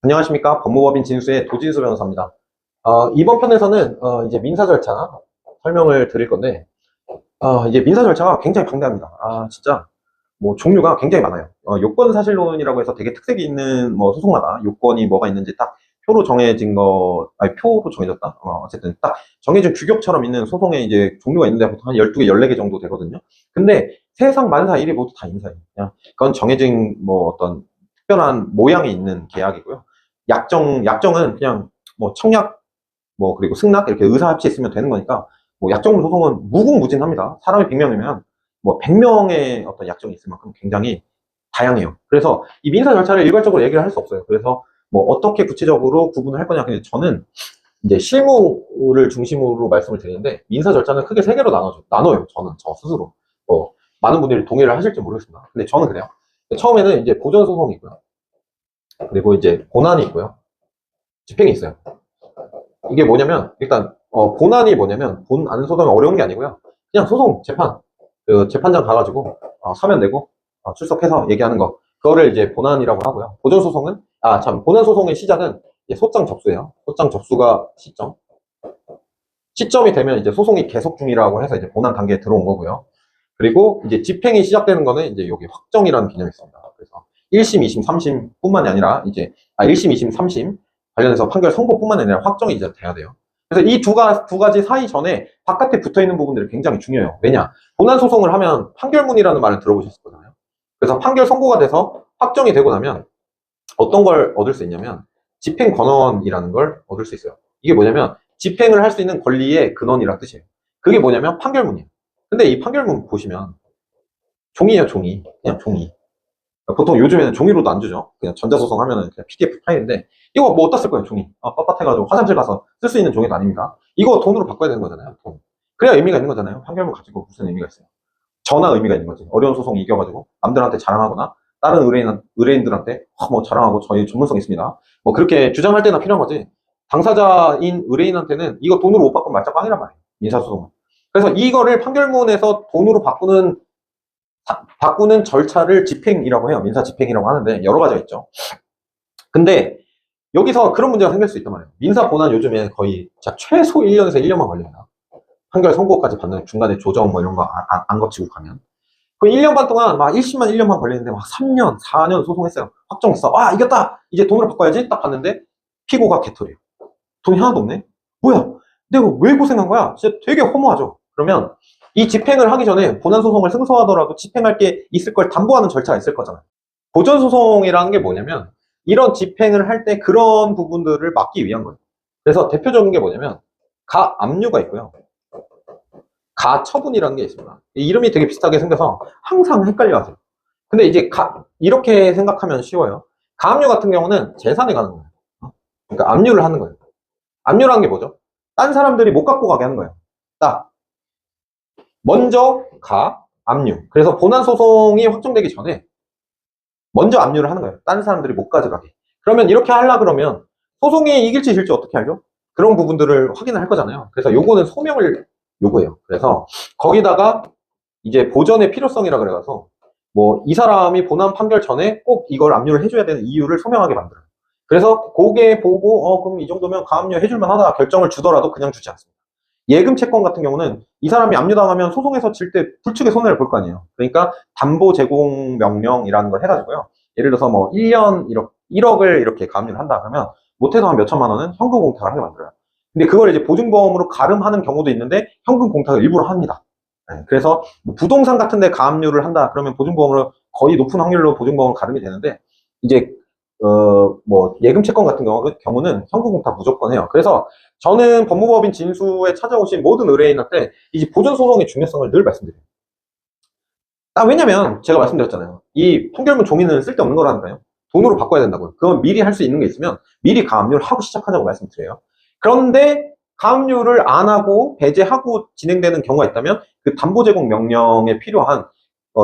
안녕하십니까. 법무법인 진수의 도진수 변호사입니다. 이번 편에서는 이제 민사 절차 설명을 드릴 건데, 이제 민사 절차가 굉장히 방대합니다. 진짜 뭐 종류가 굉장히 많아요. 요건 사실론이라고 해서 되게 특색이 있는 뭐 소송마다 요건이 뭐가 있는지 딱 표로 정해진 거, 아니 표로 정해졌다. 어쨌든 딱 정해진 규격처럼 있는 소송에 이제 종류가 있는데 보통 한 12개, 14개 정도 되거든요. 근데 세상 만사 일이 모두 다 인사예요. 그냥 그건 정해진 뭐 어떤 특별한 모양이 있는 계약이고요. 약정은 그냥 뭐 청약, 뭐 그리고 승낙 이렇게 의사합치 있으면 되는 거니까 뭐 약정 소송은 무궁무진합니다. 사람이 100명이면 뭐 100명의 어떤 약정이 있을 만큼 굉장히 다양해요. 그래서 이 민사 절차를 일괄적으로 얘기를 할 수 없어요. 그래서 뭐 어떻게 구체적으로 구분을 할 거냐. 근데 저는 이제 실무를 중심으로 말씀을 드리는데 민사 절차는 크게 세 개로 나눠요. 저는 저 스스로. 뭐 많은 분들이 동의를 하실지 모르겠습니다. 근데 저는 그래요. 처음에는 이제 보전 소송이 있고요. 그리고 이제 본안이 있고요. 집행이 있어요. 이게 뭐냐면 일단 본안이 뭐냐면 본안 소송이 어려운 게 아니고요. 그냥 소송 재판 그 재판장 가가지고 서면 내고 출석해서 얘기하는 거 그거를 이제 본안이라고 하고요. 보전 소송은 본안 소송의 시작은 이제 소장 접수예요. 소장 접수가 시점이 되면 이제 소송이 계속 중이라고 해서 이제 본안 단계에 들어온 거고요. 그리고 이제 집행이 시작되는 거는 이제 여기 확정이라는 개념이 있습니다. 그래서 1심, 2심, 3심 뿐만이 아니라 이제 1심, 2심, 3심 관련해서 판결 선고뿐만 아니라 확정이 이제 돼야 돼요. 그래서 이 두 가지 사이 전에 바깥에 붙어 있는 부분들이 굉장히 중요해요. 왜냐? 본안 소송을 하면 판결문이라는 말을 들어보셨을 거잖아요. 그래서 판결 선고가 돼서 확정이 되고 나면 어떤 걸 얻을 수 있냐면 집행 권한이라는 걸 얻을 수 있어요. 이게 뭐냐면 집행을 할 수 있는 권리의 근원이라는 뜻이에요. 그게 뭐냐면 판결문이에요. 근데 이 판결문 보시면 종이에요, 종이. 그냥 종이. 보통 요즘에는 종이로도 안 주죠. 그냥 전자소송 하면은 그냥 PDF 파일인데, 이거 뭐 어디다 쓸 거예요, 종이? 빳빳해가지고 화장실 가서 쓸 수 있는 종이도 아닙니다. 이거 돈으로 바꿔야 되는 거잖아요, 돈. 그래야 의미가 있는 거잖아요. 판결문 가지고 무슨 의미가 있어요. 전화 의미가 있는 거지. 어려운 소송 이겨가지고 남들한테 자랑하거나 다른 의뢰인들한테 뭐 자랑하고 저희 전문성 있습니다. 뭐 그렇게 주장할 때나 필요한 거지. 당사자인 의뢰인한테는 이거 돈으로 못 바꾸면 말짱 꽝이란 말이에요. 민사소송은. 그래서 이거를 판결문에서 돈으로 바꾸는 절차를 집행이라고 해요. 민사 집행이라고 하는데 여러 가지가 있죠. 근데 여기서 그런 문제가 생길 수 있단 말이에요. 민사 본안 요즘에 거의 최소 1년에서 1년만 걸립니다. 판결 선고까지 받는 중간에 조정 뭐 이런 거 안 거치고 가면. 그 1년 반 동안 막 1심만 1년만 걸리는데 막 3년, 4년 소송했어요. 확정했어. 이겼다! 이제 돈으로 바꿔야지? 딱 봤는데 피고가 개털이에요. 돈이 하나도 없네? 뭐야? 내가 왜 고생한 거야? 진짜 되게 허무하죠? 그러면 이 집행을 하기 전에 본안소송을 승소하더라도 집행할 게 있을 걸 담보하는 절차가 있을 거잖아요. 보전소송이라는 게 뭐냐면 이런 집행을 할 때 그런 부분들을 막기 위한 거예요. 그래서 대표적인 게 뭐냐면 가압류가 있고요. 가처분이라는 게 있습니다. 이름이 되게 비슷하게 생겨서 항상 헷갈려 하세요. 근데 이제 이렇게 생각하면 쉬워요. 가압류 같은 경우는 재산에 가는 거예요. 그러니까 압류를 하는 거예요. 압류라는 게 뭐죠? 딴 사람들이 못 갖고 가게 하는 거예요. 딱 먼저 압류. 그래서 본안 소송이 확정되기 전에 먼저 압류를 하는 거예요. 딴 사람들이 못 가져가게. 그러면 이렇게 하려 그러면 소송이 이길지 질지 어떻게 알죠? 그런 부분들을 확인을 할 거잖아요. 그래서 요거는 소명을 요구해요. 그래서 거기다가 이제 보전의 필요성이라 그래서 뭐 이 사람이 본안 판결 전에 꼭 이걸 압류를 해줘야 되는 이유를 소명하게 만들어요. 그래서 그게 보고 그럼 이 정도면 가압류 해줄만 하다 결정을 주더라도 그냥 주지 않습니다. 예금 채권 같은 경우는 이 사람이 압류당하면 소송에서 질 때 불측의 손해를 볼 거 아니에요. 그러니까 담보 제공 명령이라는 걸 해가지고요. 예를 들어서 뭐 1년 1억을 이렇게 가압류를 한다 그러면 못해도 한 몇천만 원은 현금 공탁을 하게 만들어요. 근데 그걸 이제 보증보험으로 가름하는 경우도 있는데 현금 공탁을 일부러 합니다. 그래서 뭐 부동산 같은 데 가압류를 한다 그러면 보증보험으로 거의 높은 확률로 보증보험 가름이 되는데 이제 뭐 예금 채권 같은 경우는 현금 공탁 무조건 해요. 그래서 저는 법무법인 진수에 찾아오신 모든 의뢰인한테 이 보전 소송의 중요성을 늘 말씀드려요. 왜냐면 제가 말씀드렸잖아요. 이 판결문 종이는 쓸데없는 거라니까요. 돈으로 바꿔야 된다고요. 그건 미리 할 수 있는 게 있으면 미리 가압류를 하고 시작하자고 말씀드려요. 그런데 가압류를 안 하고 배제하고 진행되는 경우가 있다면 그 담보 제공 명령에 필요한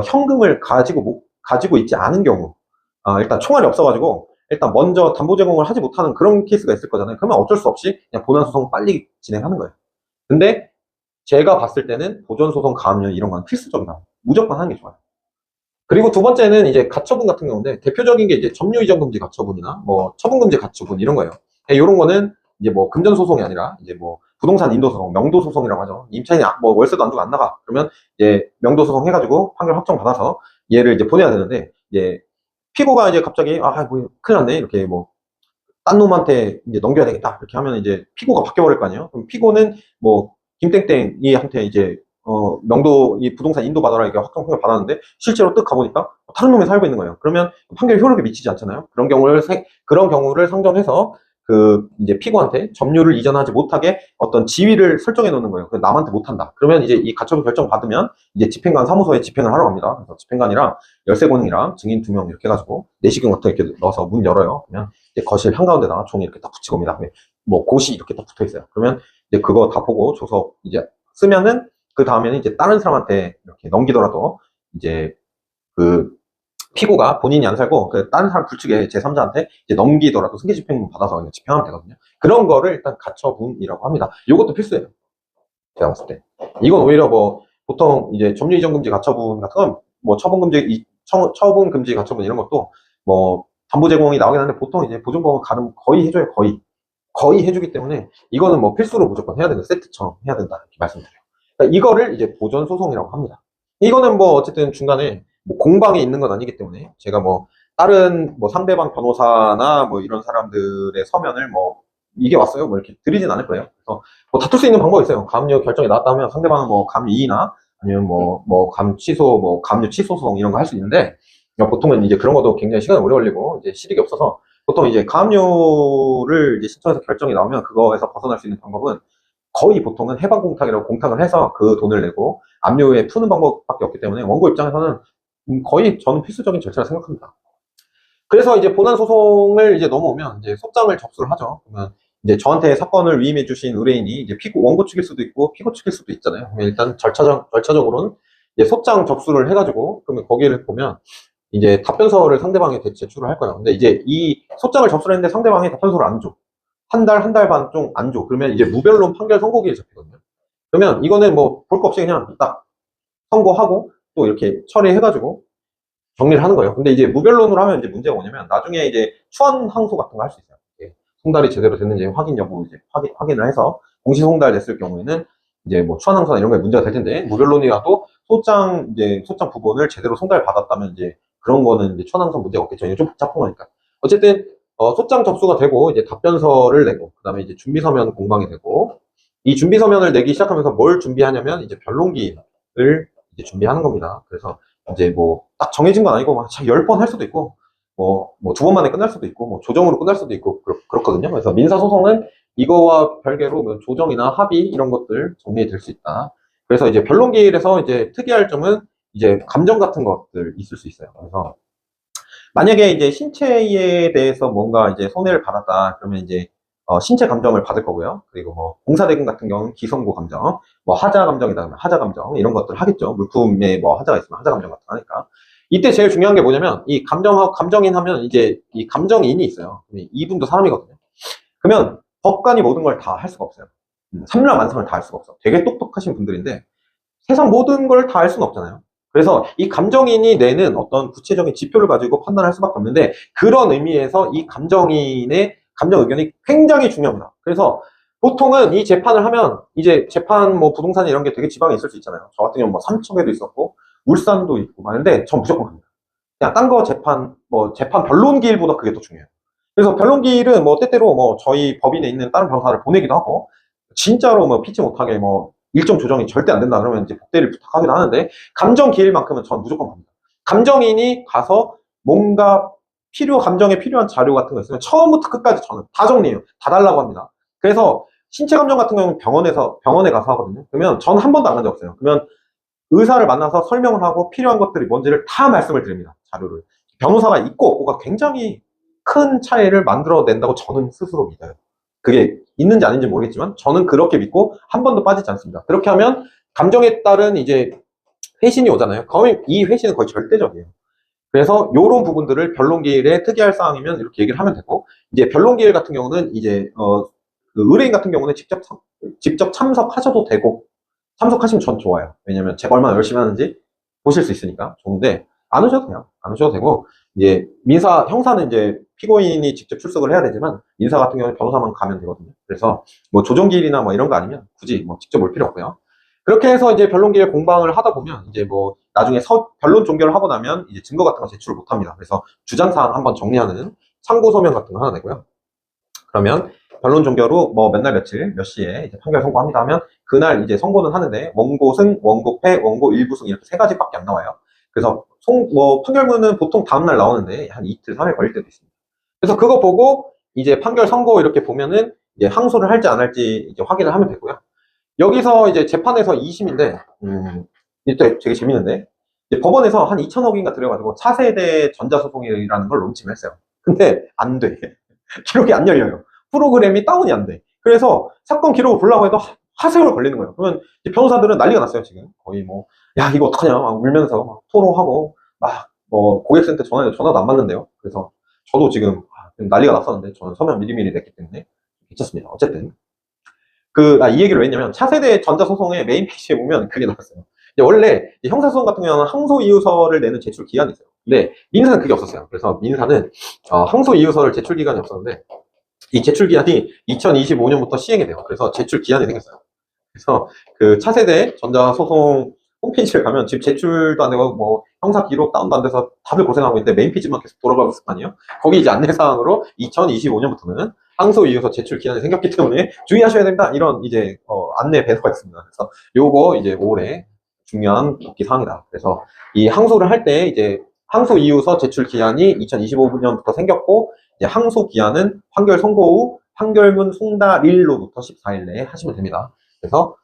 현금을 가지고 있지 않은 경우 일단 총알이 없어가지고 일단 먼저 담보 제공을 하지 못하는 그런 케이스가 있을 거잖아요. 그러면 어쩔 수 없이 그냥 본안 소송 빨리 진행하는 거예요. 근데 제가 봤을 때는 보전 소송 가압류 이런 건 필수적이다. 무조건 하는 게 좋아요. 그리고 두 번째는 이제 가처분 같은 경우인데, 대표적인 게 이제 점유 이전 금지 가처분이나 뭐 처분 금지 가처분 이런 거예요. 이런 거는 이제 뭐 금전 소송이 아니라 이제 뭐 부동산 인도 소송, 명도 소송이라고 하죠. 임차인이 뭐 월세도 안 주고 안 나가. 그러면 이제 명도 소송 해가지고 판결 확정 받아서 얘를 이제 보내야 되는데, 이제 피고가 이제 갑자기 뭐 큰일 났네 이렇게 뭐 딴 놈한테 이제 넘겨야 되겠다 이렇게 하면 이제 피고가 바뀌어버릴 거 아니에요. 그럼 피고는 뭐 김땡땡이한테 이제 명도 이 부동산 인도 받아라 이게 확정 판결 받았는데, 실제로 뜩 가보니까 다른 놈이 살고 있는 거예요. 그러면 판결 효력에 미치지 않잖아요. 그런 경우를 상정해서 그 이제 피고한테 점유를 이전하지 못하게 어떤 지위를 설정해 놓는 거예요. 남한테 못한다. 그러면 이제 이 가처분 결정 받으면 이제 집행관 사무소에 집행을 하러 갑니다. 그래서 집행관이랑 열쇠고능이랑 증인 2명 이렇게 해가지고 내시경 같은 거 이렇게 넣어서 문 열어요. 그러면 이제 거실 한가운데다가 종이 이렇게 딱 붙이고 옵니다. 뭐 곳이 이렇게 딱 붙어 있어요. 그러면 이제 그거 다 보고 줘서 이제 쓰면은, 그 다음에는 이제 다른 사람한테 이렇게 넘기더라도 이제 그 피고가 본인이 안 살고 그 다른 사람 불측의 제3자한테 이제 넘기더라도 승계 집행문 받아서 그냥 집행하면 되거든요. 그런 거를 일단 가처분이라고 합니다. 이것도 필수예요. 제가 봤을 때. 이건 오히려 뭐 보통 이제 점유 이전 금지 가처분 같은 건 뭐 처분 금지 가처분 이런 것도 뭐 담보 제공이 나오긴 하는데, 보통 이제 보증보험은 가름 거의 해줘요. 거의 해주기 때문에 이거는 뭐 필수로 무조건 해야 되는, 세트처럼 해야 된다 이렇게 말씀드려요. 그러니까 이거를 이제 보전 소송이라고 합니다. 이거는 뭐 어쨌든 중간에 뭐 공방이 있는 건 아니기 때문에 제가 뭐 다른 뭐 상대방 변호사나 뭐 이런 사람들의 서면을 뭐 이게 왔어요 뭐 이렇게 드리진 않을 거예요. 그래서 뭐 다툴 수 있는 방법이 있어요. 가압류 결정이 나왔다면 상대방은 뭐 가압류 이의나 아니면 뭐 가압류 취소, 뭐 가압류 취소 소송 이런 거 할 수 있는데, 보통은 이제 그런 것도 굉장히 시간이 오래 걸리고 이제 실익이 없어서, 보통 이제 가압류를 이제 신청해서 결정이 나오면 그거에서 벗어날 수 있는 방법은 거의 보통은 해방 공탁이라고 공탁을 해서 그 돈을 내고 압류에 푸는 방법밖에 없기 때문에 원고 입장에서는 거의 저는 필수적인 절차라 생각합니다. 그래서 이제 본안 소송을 이제 넘어오면 이제 소장을 접수를 하죠. 그러면 이제 저한테 사건을 위임해 주신 의뢰인이 이제 원고 측일 수도 있고 피고 측일 수도 있잖아요. 그러면 일단 절차적으로는 이제 소장 접수를 해가지고, 그러면 거기를 보면 이제 답변서를 상대방한테 제출을 할 거예요. 근데 이제 이 소장을 접수를 했는데 상대방이 답변서를 안 줘. 한 달 반 좀 안 줘. 그러면 이제 무변론 판결 선고기일 잡히거든요. 그러면 이거는 뭐 볼 거 없이 그냥 딱 선고하고 또 이렇게 처리해가지고 정리를 하는 거예요. 근데 이제 무변론으로 하면 이제 문제가 뭐냐면, 나중에 이제 추원 항소 같은 거 할 수 있어요. 송달이 제대로 됐는지 확인 여부 이제 확인을 해서 공시 송달됐을 경우에는 이제 뭐 추원 항소나 이런 거에 문제가 될 텐데, 무변론이라도 소장 부분을 제대로 송달 받았다면 이제 그런 거는 이제 추원 항소 문제가 없겠죠. 이게 좀 복잡한 거니까. 어쨌든 소장 접수가 되고 이제 답변서를 내고 그다음에 이제 준비서면 공방이 되고, 이 준비서면을 내기 시작하면서 뭘 준비하냐면 이제 변론기를 이제 준비하는 겁니다. 그래서 이제 뭐 딱 정해진 건 아니고 막 10번 할 수도 있고 뭐 2번 만에 끝날 수도 있고 뭐 조정으로 끝날 수도 있고 그렇거든요. 그래서 민사소송은 이거와 별개로 뭐 조정이나 합의 이런 것들 정리될 수 있다. 그래서 이제 변론기일에서 이제 특이할 점은 이제 감정 같은 것들 있을 수 있어요. 그래서 만약에 이제 신체에 대해서 뭔가 이제 손해를 받았다 그러면 이제 신체 감정을 받을 거고요. 그리고 뭐 공사대금 같은 경우는 기성고 감정, 뭐 하자 감정이다 그러면 하자 감정 이런 것들 하겠죠. 물품에 뭐 하자가 있으면 하자 감정 같은 거 하니까. 이때 제일 중요한 게 뭐냐면, 이 감정인 하면 이제 이 감정인이 있어요. 이분도 사람이거든요. 그러면 법관이 모든 걸 다 할 수가 없어요. 삼라만상을 다 할 수가 없어. 되게 똑똑하신 분들인데 세상 모든 걸 다 할 수는 없잖아요. 그래서 이 감정인이 내는 어떤 구체적인 지표를 가지고 판단할 수밖에 없는데, 그런 의미에서 이 감정인의 감정 의견이 굉장히 중요합니다. 그래서 보통은 이 재판을 하면 이제 재판 뭐 부동산 이런 게 되게 지방에 있을 수 있잖아요. 저 같은 경우는 뭐 삼척에도 있었고 울산도 있고 하는데 전 무조건 갑니다. 그냥 딴 거 재판 변론기일보다 그게 더 중요해요. 그래서 변론기일은 뭐 때때로 뭐 저희 법인에 있는 다른 변호사를 보내기도 하고, 진짜로 뭐 피치 못하게 뭐 일정 조정이 절대 안 된다 그러면 이제 복대를 부탁하기도 하는데, 감정 기일만큼은 전 무조건 갑니다. 감정인이 가서 뭔가 감정에 필요한 자료 같은 거 있으면 처음부터 끝까지 저는 다 정리해요. 다 달라고 합니다. 그래서 신체 감정 같은 경우는 병원에 가서 하거든요. 그러면 전 한 번도 안 간 적 없어요. 그러면 의사를 만나서 설명을 하고 필요한 것들이 뭔지를 다 말씀을 드립니다. 자료를. 변호사가 있고 없고가 굉장히 큰 차이를 만들어낸다고 저는 스스로 믿어요. 그게 있는지 아닌지 모르겠지만 저는 그렇게 믿고 한 번도 빠지지 않습니다. 그렇게 하면 감정에 따른 이제 회신이 오잖아요. 거의 이 회신은 거의 절대적이에요. 그래서 이런 부분들을 변론기일에 특이할 사항이면 이렇게 얘기를 하면 되고, 이제 변론기일 같은 경우는 이제 그 의뢰인 같은 경우는 직접 참석하셔도 되고, 참석하시면 전 좋아요. 왜냐면 제가 얼마나 열심히 하는지 보실 수 있으니까 좋은데, 안 오셔도 돼요. 안 오셔도 되고, 이제 형사는 이제 피고인이 직접 출석을 해야 되지만, 민사 같은 경우는 변호사만 가면 되거든요. 그래서 뭐 조정기일이나 뭐 이런 거 아니면 굳이 뭐 직접 올 필요 없고요. 그렇게 해서 이제 변론기일 공방을 하다 보면, 이제 뭐 나중에 변론 종결을 하고 나면 이제 증거 같은 거 제출을 못 합니다. 그래서 주장사항 한번 정리하는 참고 서면 같은 거 하나 내고요. 그러면 변론 종결 후 뭐 몇 날 며칠 몇 시에 이제 판결 선고합니다 하면 그날 이제 선고는 하는데 원고 승, 원고 패, 원고 일부 승 이렇게 세 가지밖에 안 나와요. 그래서 판결문은 보통 다음날 나오는데 한 이틀, 3일 걸릴 때도 있습니다. 그래서 그거 보고 이제 판결 선고 이렇게 보면은 이제 항소를 할지 안 할지 이제 확인을 하면 되고요. 여기서 이제 재판에서 2심인데 이때 되게 재밌는데 이제 법원에서 한 2천억인가 들여가지고 차세대 전자소송이라는 걸 론칭을 했어요. 근데 안 돼. 기록이 안 열려요. 프로그램이 다운이 안 돼. 그래서 사건 기록을 보려고 해도 하세월 걸리는 거예요. 그러면 변호사들은 난리가 났어요, 지금. 거의 뭐, 야, 이거 어떡하냐, 막 울면서 막 토로하고, 막, 뭐, 고객센터 전화도 안 받는데요. 그래서 저도 지금 난리가 났었는데, 저는 서면 미리미리 냈기 때문에 괜찮습니다. 어쨌든. 이 얘기를 왜 했냐면, 차세대 전자소송의 메인 페이지에 보면 그게 나왔어요. 원래 형사소송 같은 경우는 항소이유서를 내는 제출 기한이 있어요. 근데 민사는 그게 없었어요. 그래서 민사는 항소이유서를 제출 기간이 없었는데 이 제출 기한이 2025년부터 시행이 돼요. 그래서 제출 기한이 생겼어요. 그래서 그 차세대 전자소송 홈페이지를 가면 지금 제출도 안 되고 뭐 형사 기록 다운도 안 돼서 다들 고생하고 있는데 메인 페이지만 계속 돌아가고 있을 거 아니에요? 거기 이제 안내사항으로 2025년부터는 항소 이유서 제출 기한이 생겼기 때문에 주의하셔야 된다. 이런 이제 안내 배서가 있습니다. 그래서 요거 이제 올해 중요한 복귀 사항이다. 그래서 이 항소를 할 때 이제 항소 이유서 제출 기한이 2025년부터 생겼고 이제 항소 기한은 판결 선고 후 판결문 송달일로부터 14일 내에 하시면 됩니다. 그래서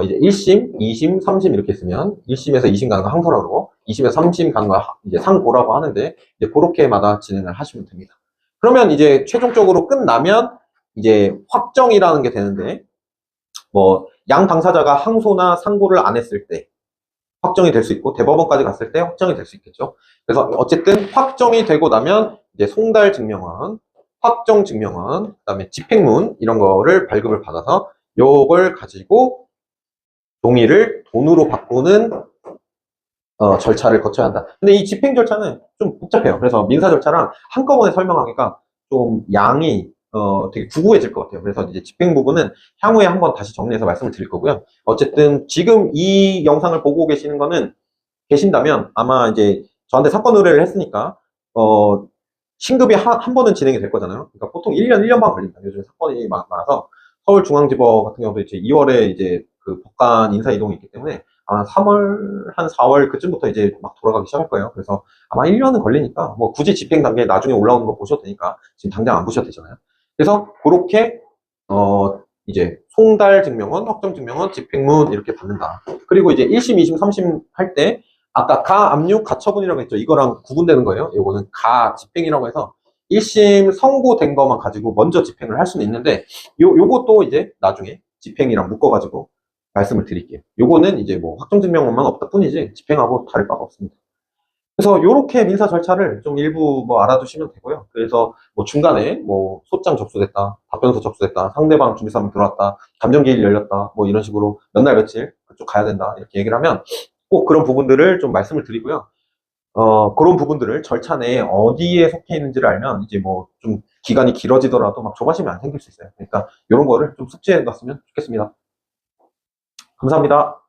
이제 1심, 2심, 3심 이렇게 있으면 1심에서 2심 가는 거 항소라고 그러고 2심에서 3심 가는 거 이제 상고라고 하는데 이제 그렇게마다 진행을 하시면 됩니다. 그러면 이제 최종적으로 끝나면 이제 확정이라는 게 되는데 뭐 양 당사자가 항소나 상고를 안 했을 때 확정이 될 수 있고 대법원까지 갔을 때 확정이 될 수 있겠죠. 그래서 어쨌든 확정이 되고 나면 이제 송달 증명원, 확정 증명원, 그다음에 집행문 이런 거를 발급을 받아서 요걸 가지고 동의를 돈으로 바꾸는 절차를 거쳐야 한다. 근데 이 집행 절차는 좀 복잡해요. 그래서 민사 절차랑 한꺼번에 설명하기가 좀 양이 되게 구구해질 것 같아요. 그래서 이제 집행 부분은 향후에 한번 다시 정리해서 말씀을 드릴 거고요. 어쨌든 지금 이 영상을 보고 계신다면 아마 이제 저한테 사건 의뢰를 했으니까 신급이 한 번은 진행이 될 거잖아요. 그러니까 보통 1년 반 걸립니다. 요즘 사건이 많아서 서울중앙지법 같은 경우도 이제 2월에 이제 그 법관 인사 이동이 있기 때문에 아마 3월, 한 4월 그쯤부터 이제 막 돌아가기 시작할 거예요. 그래서 아마 1년은 걸리니까 뭐 굳이 집행 단계에 나중에 올라오는 거 보셔도 되니까 지금 당장 안 보셔도 되잖아요. 그래서 그렇게 이제 송달 증명원, 확정 증명원, 집행문 이렇게 받는다. 그리고 이제 1심, 2심, 3심 할 때 아까 가압류, 가처분이라고 했죠. 이거랑 구분되는 거예요. 이거는 가집행이라고 해서 1심 선고된 것만 가지고 먼저 집행을 할 수는 있는데 요것도 이제 나중에 집행이랑 묶어가지고 말씀을 드릴게요. 요거는 이제 뭐 확정증명원만 없다 뿐이지 집행하고 다를 바가 없습니다. 그래서 요렇게 민사 절차를 좀 일부 뭐 알아두시면 되고요. 그래서 뭐 중간에 뭐 소장 접수됐다, 답변서 접수됐다, 상대방 준비사항 들어왔다, 감정기일 열렸다, 뭐 이런 식으로 몇 날 며칠 그쪽 가야 된다 이렇게 얘기를 하면 꼭 그런 부분들을 좀 말씀을 드리고요. 그런 부분들을 절차 내에 어디에 속해 있는지를 알면 이제 뭐 좀 기간이 길어지더라도 막 조바심이 안 생길 수 있어요. 그러니까 이런 거를 좀 숙지해 놨으면 좋겠습니다. 감사합니다.